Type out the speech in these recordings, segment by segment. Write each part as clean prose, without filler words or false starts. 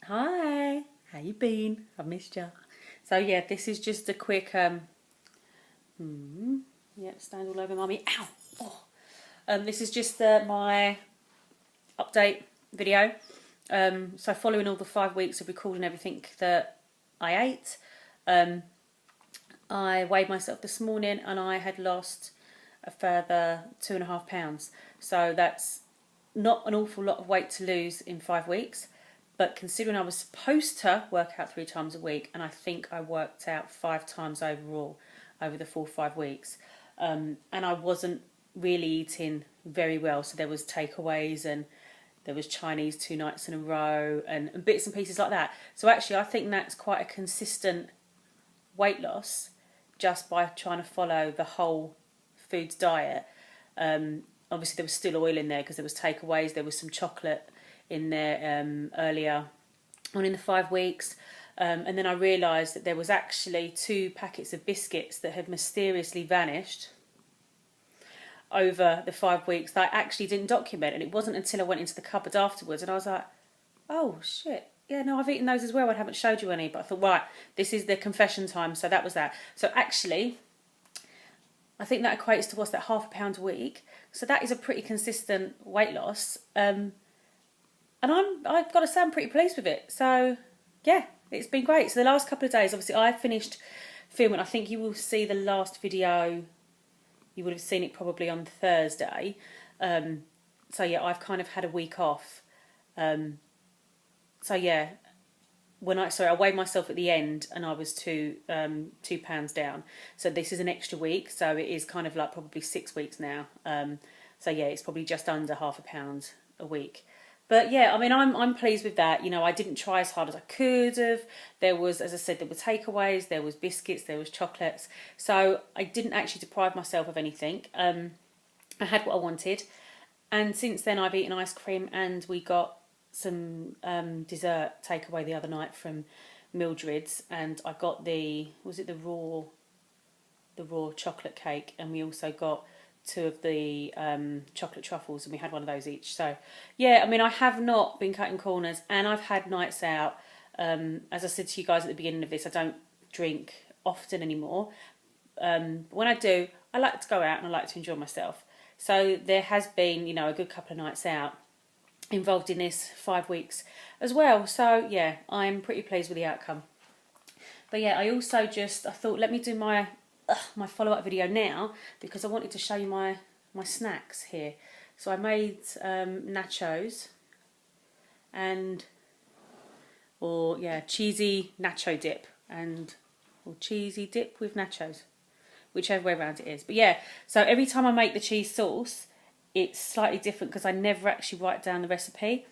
Hi, how you been? I've missed you. So yeah, this is just a quick yeah, stand all over mummy. Ow! Oh. This is just my update video. So following all the 5 weeks of recording everything that I ate, I weighed myself this morning and I had lost a further 2.5 pounds. So that's not an awful lot of weight to lose in 5 weeks. But considering I was supposed to work out 3 times a week, and I think I worked out 5 times overall over the full 5 weeks, and I wasn't really eating very well. So there was takeaways and there was Chinese 2 nights in a row and bits and pieces like that. So actually, I think that's quite a consistent weight loss just by trying to follow the whole foods diet. Obviously, there was still oil in there because there was takeaways. There was some chocolate in there earlier on in the 5 weeks. And then I realised that there was actually 2 packets of biscuits that had mysteriously vanished over the 5 weeks that I actually didn't document. And it wasn't until I went into the cupboard afterwards and I was like, oh shit, yeah, no, I've eaten those as well. I haven't showed you any, but I thought, right, this is the confession time. So that was that. So actually, I think that equates to what's that, £0.5 a week. So that is a pretty consistent weight loss. And I've got to say I'm pretty pleased with it. So yeah, it's been great. So the last couple of days, obviously I finished filming. I think you will see the last video. You would have seen it probably on Thursday. So yeah, I've kind of had a week off. So yeah, I weighed myself at the end and I was 2 pounds down. So this is an extra week. So it is kind of like probably 6 weeks now. So yeah, it's probably just under £0.5 a week. But yeah, I mean, I'm pleased with that. You know, I didn't try as hard as I could have. There was, as I said, there were takeaways, there was biscuits, there was chocolates. So I didn't actually deprive myself of anything. I had what I wanted. And since then I've eaten ice cream and we got some dessert takeaway the other night from Mildred's, and I got was it the raw chocolate cake, and we also got 2 of the chocolate truffles, and we had one of those each. So yeah, I mean, I have not been cutting corners, and I've had nights out. As I said to you guys at the beginning of this, I don't drink often anymore. But when I do, I like to go out and I like to enjoy myself. So there has been, a good couple of nights out involved in this 5 weeks as well. So yeah, I'm pretty pleased with the outcome. But yeah, I thought, let me do my follow-up video now because I wanted to show you my snacks here. So I made nachos cheesy nacho dip or cheesy dip with nachos, whichever way around it is. But yeah, so every time I make the cheese sauce, it's slightly different because I never actually write down the recipe,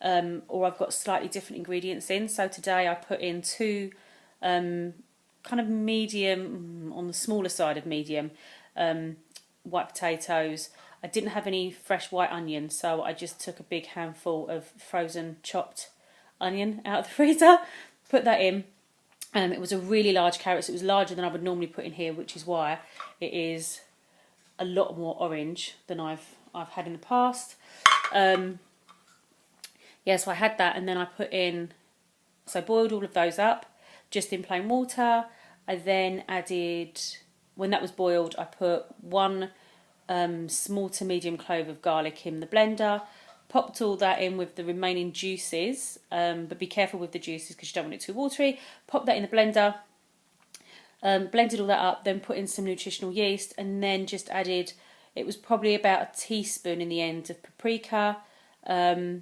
or I've got slightly different ingredients in. So today I put in 2 kind of medium, on the smaller side of medium, white potatoes. I didn't have any fresh white onion, so I just took a big handful of frozen chopped onion out of the freezer, put that in. It was a really large carrot, so it was larger than I would normally put in here, which is why it is a lot more orange than I've had in the past. So I had that, and then I boiled all of those up just in plain water. I then added, when that was boiled, I put 1 small to medium clove of garlic in the blender, popped all that in with the remaining juices, but be careful with the juices because you don't want it too watery. Pop that in the blender, blended all that up, then put in some nutritional yeast, and then just added, it was probably about a teaspoon in the end of paprika, a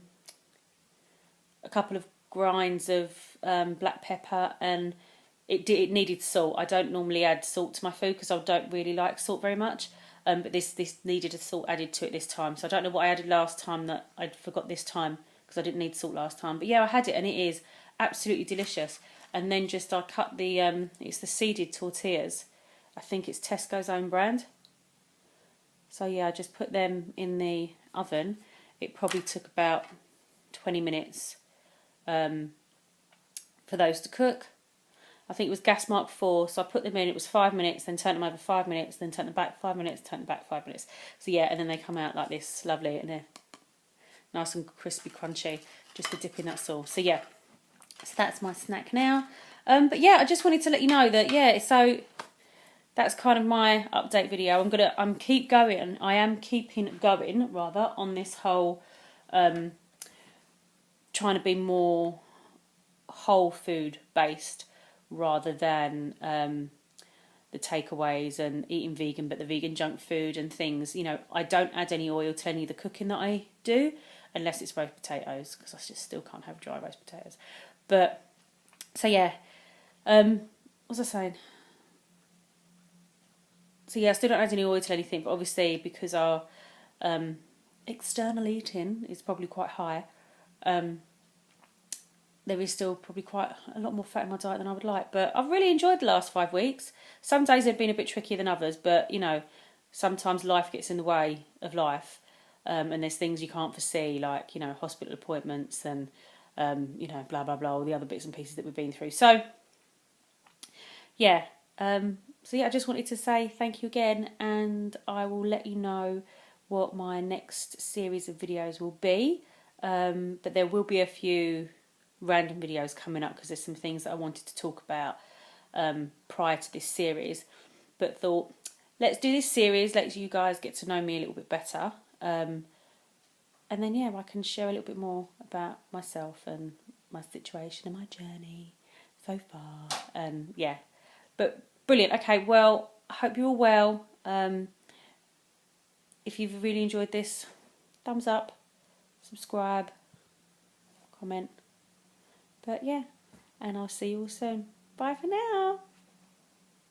couple of grinds of black pepper, and it needed salt. I don't normally add salt to my food because I don't really like salt very much, but this needed a salt added to it this time. So I don't know what I added last time that I forgot this time because I didn't need salt last time. But yeah, I had it and it is absolutely delicious. And then I cut it's the seeded tortillas. I think it's Tesco's own brand. So yeah, I just put them in the oven. It probably took about 20 minutes for those to cook. I think it was gas mark 4, so I put them in. It was 5 minutes, then turned them over 5 minutes, then turned them back 5 minutes, turned them back 5 minutes. So yeah, and then they come out like this, lovely, and they're nice and crispy, crunchy, just to dip in that sauce. So yeah, So that's my snack now. But yeah, I just wanted to let you know that, yeah, so that's kind of my update video. I am keeping going rather on this whole trying to be more whole food based rather than the takeaways and eating vegan, but the vegan junk food and things. You know, I don't add any oil to any of the cooking that I do, unless it's roast potatoes, because I just still can't have dry roast potatoes. But so yeah, what was I saying? So yeah, I still don't add any oil to anything, but obviously because our external eating is probably quite high, there is still probably quite a lot more fat in my diet than I would like. But I've really enjoyed the last 5 weeks. Some days have been a bit trickier than others, but you know, sometimes life gets in the way of life, and there's things you can't foresee, like, you know, hospital appointments and you know, blah blah blah, all the other bits and pieces that we've been through. So yeah, so yeah, I just wanted to say thank you again, and I will let you know what my next series of videos will be. But there will be a few random videos coming up because there's some things that I wanted to talk about prior to this series, but thought, let's do this series, let you guys get to know me a little bit better, and then yeah, I can share a little bit more about myself and my situation and my journey so far. And yeah, but brilliant. Okay, well, I hope you're all well. If you've really enjoyed this, thumbs up, subscribe, comment. But yeah, and I'll see you all soon. Bye for now.